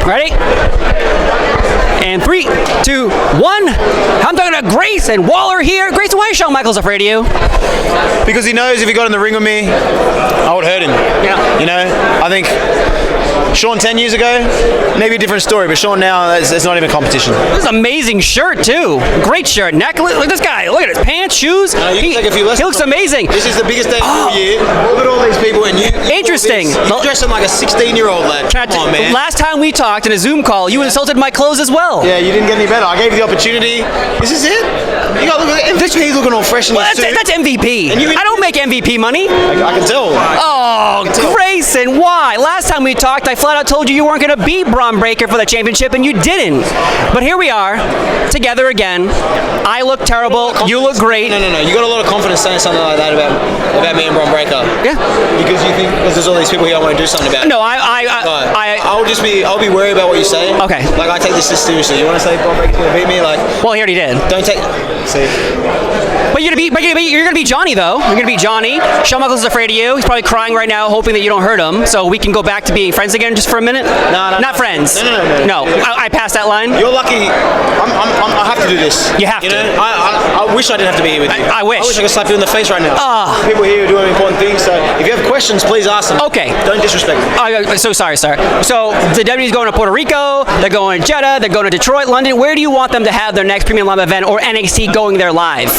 Ready? And 3, 2, 1. I'm talking to Grayson Waller here. Grayson, why is Shawn Michaels afraid of you? Because he knows if he got in the ring with me, I would hurt him. Yeah. You know, I think Shawn 10 years ago, maybe a different story, but Shawn now, it's not even a competition. This is an amazing shirt, too. Great shirt. Necklace. Look at this guy. Look at his pants, shoes. You can take a few lessons. He looks amazing. This is the biggest day of the year. Look at all these people, and you Interesting. You're dressing like a 16-year-old lad. Come on, man. Last time we talked in a Zoom call, you insulted my clothes as well. Yeah, you didn't get any better. I gave you the opportunity. This is it. You got to look at MVP looking all fresh in your suit. That's MVP. I don't make MVP money. I can tell. Oh, Grayson, why? Last time we talked, I flat out told you weren't going to beat Braun Breaker for the championship, and you didn't. But here we are, together again. I look terrible. You look great. No. You got a lot of confidence saying something like that about me and Braun Breaker. Yeah. Because you think there's all these people here I want to do something about. No, I'll be worried about what you say. Okay. Like, I take this seriously. You want to say Braun Breaker's going to beat me? Like, well, he already did. Don't take. See. But you're gonna beat Johnny though. You're gonna beat Johnny. Shawn Michaels is afraid of you. He's probably crying right now, hoping that you don't hurt him. So we can go back to being friends again just for a minute. No. Not friends. No. I passed that line. You're lucky. I have to do this. You have to. Know? I wish I didn't have to be here with you. I wish. I wish I could slap you in the face right now. People here are doing important things. So if you have questions, please ask them. Okay. Don't disrespect me. So sorry, sir. So the WWE's going to Puerto Rico. They're going to Jeddah. They're going to Detroit, London. Where do you want them to have their next Premium Live event, or NXT going there live?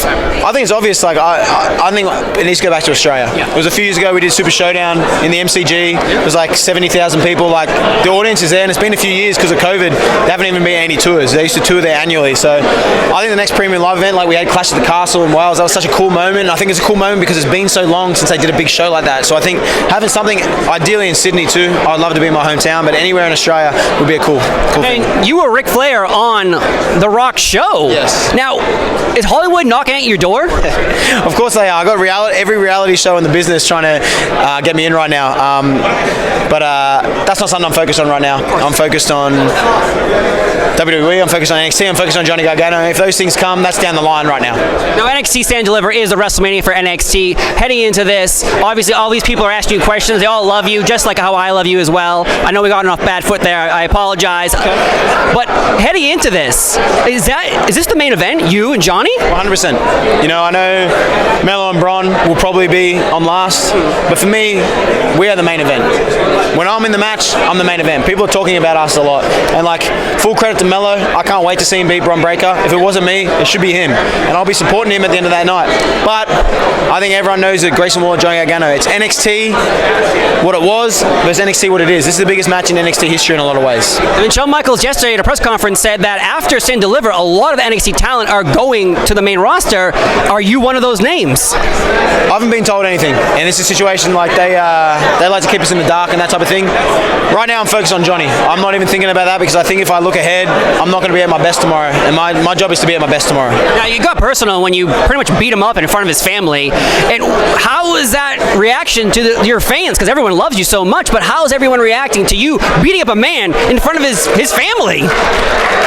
I think it's obvious. Like I think it needs to go back to Australia. Yeah. It was a few years ago we did Super Showdown in the MCG. It was like 70,000 people. Like, the audience is there, and it's been a few years because of COVID. They haven't even been any tours. They used to tour there annually. So I think the next Premium Live event, like we had Clash at the Castle in Wales, that was such a cool moment. I think it's a cool moment because it's been so long since they did a big show like that. So I think having something ideally in Sydney too. I'd love to be in my hometown, but anywhere in Australia would be a cool thing. You were Ric Flair on The Rock show. Yes. Now, is Hollywood knocking at your door? Of course they are. I got every reality show in the business trying to get me in right now. But that's not something I'm focused on right now. I'm focused on WWE, I'm focused on NXT, I'm focused on Johnny Gargano. If those things come, that's down the line right now. Now, NXT Stand Deliver is a WrestleMania for NXT. Heading into this, obviously all these people are asking you questions. They all love you, just like how I love you as well. I know we got off bad foot there. I apologize. But heading into this, is this the main event? You and Johnny? 100%. You know, I know Melo and Braun will probably be on last, but for me, we are the main event. When I'm in the match, I'm the main event. People are talking about us a lot. And like, full credit to Melo, I can't wait to see him beat Braun Breaker. If it wasn't me, it should be him. And I'll be supporting him at the end of that night. But I think everyone knows that Grayson Waller, Johnny Gargano, it's NXT what it was versus NXT what it is. This is the biggest match in NXT history in a lot of ways. And Shawn Michaels yesterday at a press conference said that after Stand Deliver, a lot of the NXT talent are going to the main roster. Are you one of those names? I haven't been told anything, and it's a situation like they like to keep us in the dark and that type of thing. Right now I'm focused on Johnny. I'm not even thinking about that because I think if I look ahead, I'm not going to be at my best tomorrow, and my job is to be at my best tomorrow. Now, you got personal when you pretty much beat him up in front of his family, and how was that reaction to your fans? Because everyone loves you so much, but how is everyone reacting to you beating up a man in front of his family?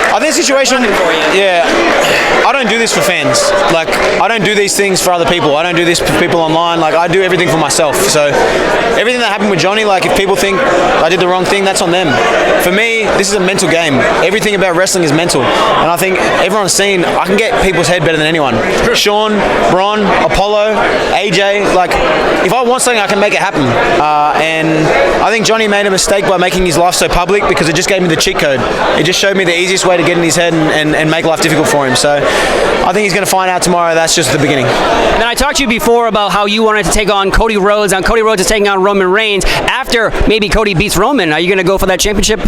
I think the situation, I don't do this for fans. Like, I don't do these things for other people. I don't do this for people online. Like, I do everything for myself. So everything that happened with Johnny, like, if people think I did the wrong thing, that's on them. For me, this is a mental game. Everything about wrestling is mental. And I think everyone's seen I can get people's head better than anyone. Shawn, Braun, Apollo, AJ, like, if I want something, I can make it happen. And I think Johnny made a mistake by making his life so public because it just gave me the cheat code. It just showed me the easiest way to get in his head and make life difficult for him. So I think he's going to find out tomorrow that's just the beginning. Then I talked to you before about how you wanted to take on Cody Rhodes, and Cody Rhodes is taking on Roman Reigns. After maybe Cody beats Roman, are you going to go for that championship?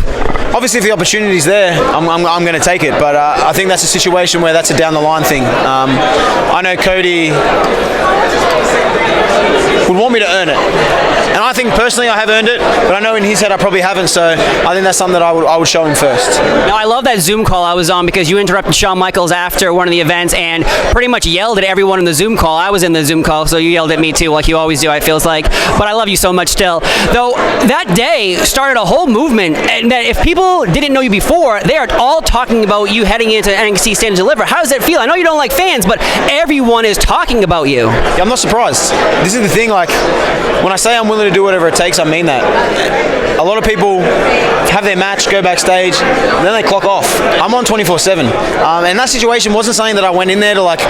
Obviously, if the opportunity's there, I'm going to take it. But I think that's a situation where that's a down the line thing. I know Cody would want me to earn it. And I think personally I have earned it, but I know in his head I probably haven't, so I think that's something that I would show him first. Now, I love that Zoom call I was on because you interrupted Shawn Michaels after one of the events and pretty much yelled at everyone in the Zoom call. I was in the Zoom call, so you yelled at me too, like you always do, it feels like. But I love you so much still. Though, that day started a whole movement, and that if people didn't know you before, they are all talking about you heading into NXT Stand and Deliver. How does that feel? I know you don't like fans, but everyone is talking about you. Yeah, I'm not surprised. This is the thing, like, like, when I say I'm willing to do whatever it takes, I mean that. A lot of people have their match, go backstage, and then they clock off. I'm on 24/7. And that situation wasn't something that I went in there to like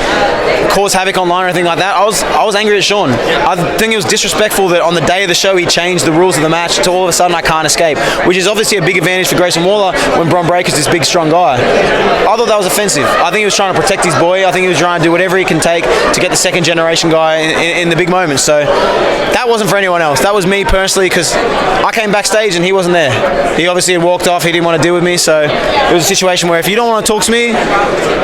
cause havoc online or anything like that. I was angry at Shawn. I think it was disrespectful that on the day of the show he changed the rules of the match to all of a sudden I can't escape, which is obviously a big advantage for Grayson Waller when Bron Breakker's this big strong guy. I thought that was offensive. I think he was trying to protect his boy. I think he was trying to do whatever he can take to get the second generation guy in the big moments. So that wasn't for anyone else. That was me personally, because I came backstage and he wasn't there. He obviously had walked off. He didn't want to deal with me. So it was a situation where if you don't want to talk to me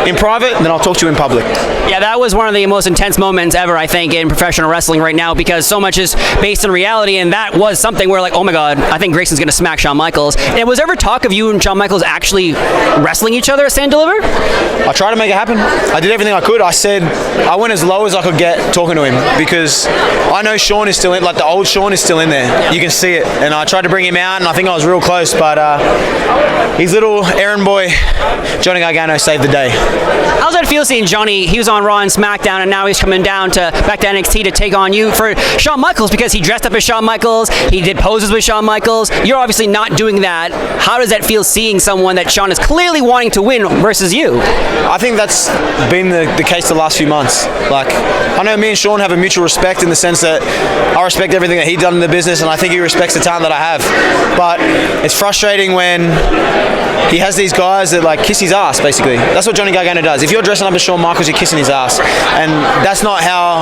in private, then I'll talk to you in public. Yeah, that was one of the most intense moments ever, I think, in professional wrestling right now, because so much is based in reality, and that was something where, like, oh my God, I think Grayson's going to smack Shawn Michaels. And was there ever talk of you and Shawn Michaels actually wrestling each other at Stand Deliver? I tried to make it happen. I did everything I could. I said I went as low as I could get talking to him, because I know Shawn is still in, like the old Shawn is still in there. You can see it. And I tried to bring him out, and I think I was real close, but his little errand boy, Johnny Gargano, saved the day. How's that feel seeing Johnny? He was on Raw and SmackDown, and now he's coming down back to NXT to take on you for Shawn Michaels, because he dressed up as Shawn Michaels, he did poses with Shawn Michaels. You're obviously not doing that. How does that feel seeing someone that Shawn is clearly wanting to win versus you? I think that's been the case the last few months. Like, I know me and Shawn have a mutual respect in the sense that I respect everything that he's done in the business, and I think he respects the talent that I have. But it's frustrating when he has these guys that like kiss his ass, basically. That's what Johnny Gargano does. If you're dressing up as Shawn Michaels, you're kissing his ass. And that's not how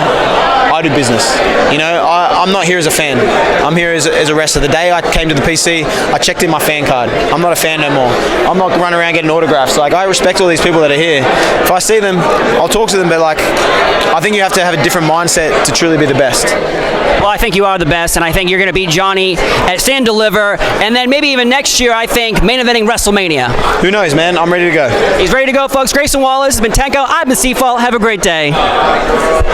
I do business. You know, I'm not here as a fan. I'm here as a wrestler. The day I came to the PC, I checked in my fan card. I'm not a fan no more. I'm not running around getting autographs. Like, I respect all these people that are here. If I see them, I'll talk to them, but like, I think you have to have a different mindset to truly be the best. Well, I think you are the best, and I think you're going to beat Johnny at Stand Deliver, and then maybe even next year, I think, main eventing WrestleMania. Who knows, man? I'm ready to go. He's ready to go, folks. Grayson Wallace has been Tenko. I've been Seafall. Have a great day.